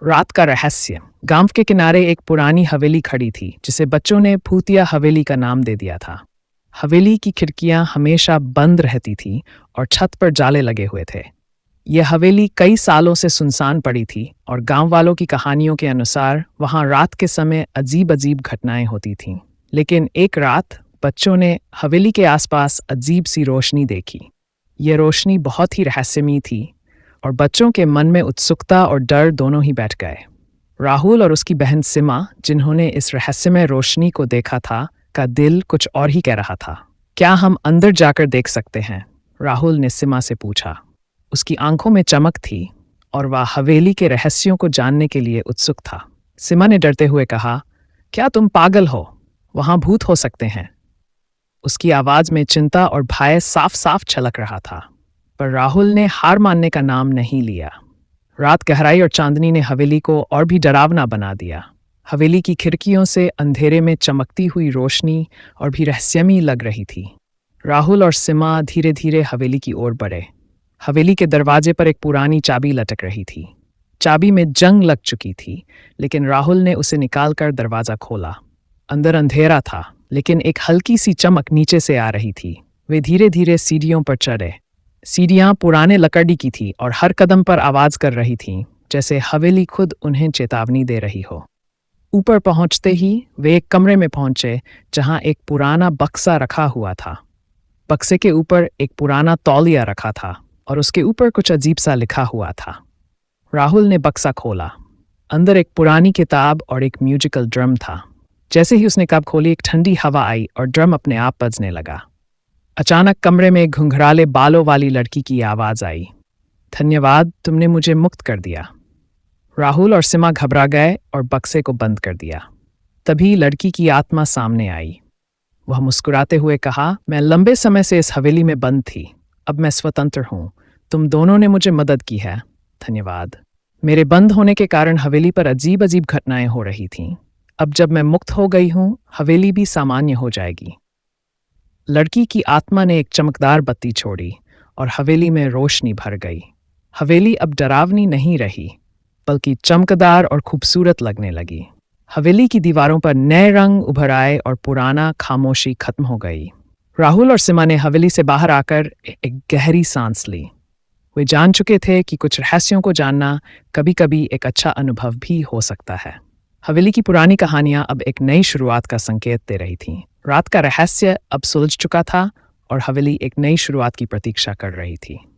रात का रहस्य। गांव के किनारे एक पुरानी हवेली खड़ी थी जिसे बच्चों ने भूतिया हवेली का नाम दे दिया था। हवेली की खिड़कियां हमेशा बंद रहती थीं और छत पर जाले लगे हुए थे। यह हवेली कई सालों से सुनसान पड़ी थी और गांव वालों की कहानियों के अनुसार वहां रात के समय अजीब अजीब घटनाएं होती थीं। लेकिन एक रात बच्चों ने हवेली के आसपास अजीब सी रोशनी देखी। यह रोशनी बहुत ही रहस्यमयी थी और बच्चों के मन में उत्सुकता और डर दोनों ही बैठ गए। राहुल और उसकी बहन सिमा, जिन्होंने इस रहस्यमय रोशनी को देखा था, का दिल कुछ और ही कह रहा था। क्या हम अंदर जाकर देख सकते हैं? राहुल ने सिमा से पूछा। उसकी आंखों में चमक थी और वह हवेली के रहस्यों को जानने के लिए उत्सुक था। सिमा ने डरते हुए कहा, क्या तुम पागल हो? वहां भूत हो सकते हैं। उसकी आवाज में चिंता और भय साफ साफ छलक रहा था। पर राहुल ने हार मानने का नाम नहीं लिया। रात गहराई और चांदनी ने हवेली को और भी डरावना बना दिया। हवेली की खिड़कियों से अंधेरे में चमकती हुई रोशनी और भी रहस्यमयी लग रही थी। राहुल और सिमा धीरे धीरे हवेली की ओर बढ़े। हवेली के दरवाजे पर एक पुरानी चाबी लटक रही थी। चाबी में जंग लग चुकी थी, लेकिन राहुल ने उसे निकालकर दरवाजा खोला। अंदर अंधेरा था, लेकिन एक हल्की सी चमक नीचे से आ रही थी। वे धीरे धीरे सीढ़ियों पर चढ़े। सीढ़ियां पुराने लकड़ी की थी और हर कदम पर आवाज कर रही थीं, जैसे हवेली खुद उन्हें चेतावनी दे रही हो। ऊपर पहुंचते ही वे एक कमरे में पहुंचे जहां एक पुराना बक्सा रखा हुआ था। बक्से के ऊपर एक पुराना तौलिया रखा था और उसके ऊपर कुछ अजीब सा लिखा हुआ था। राहुल ने बक्सा खोला। अंदर एक पुरानी किताब और एक म्यूजिकल ड्रम था। जैसे ही उसने किताब खोली, एक ठंडी हवा आई और ड्रम अपने आप बजने लगा। अचानक कमरे में एक घुंघराले बालों वाली लड़की की आवाज आई। धन्यवाद, तुमने मुझे मुक्त कर दिया। राहुल और सिमा घबरा गए और बक्से को बंद कर दिया। तभी लड़की की आत्मा सामने आई। वह मुस्कुराते हुए कहा, मैं लंबे समय से इस हवेली में बंद थी। अब मैं स्वतंत्र हूं। तुम दोनों ने मुझे मदद की है। धन्यवाद। मेरे बंद होने के कारण हवेली पर अजीब अजीब घटनाएं हो रही थीं। अब जब मैं मुक्त हो गई हूं, हवेली भी सामान्य हो जाएगी। लड़की की आत्मा ने एक चमकदार बत्ती छोड़ी और हवेली में रोशनी भर गई। हवेली अब डरावनी नहीं रही, बल्कि चमकदार और खूबसूरत लगने लगी। हवेली की दीवारों पर नए रंग उभर आए और पुराना खामोशी खत्म हो गई। राहुल और सिमा ने हवेली से बाहर आकर एक गहरी सांस ली। वे जान चुके थे कि कुछ रहस्यों को जानना कभी-कभी एक अच्छा अनुभव भी हो सकता है। हवेली की पुरानी कहानियां अब एक नई शुरुआत का संकेत दे रही थीं। रात का रहस्य अब सुलझ चुका था और हवेली एक नई शुरुआत की प्रतीक्षा कर रही थी।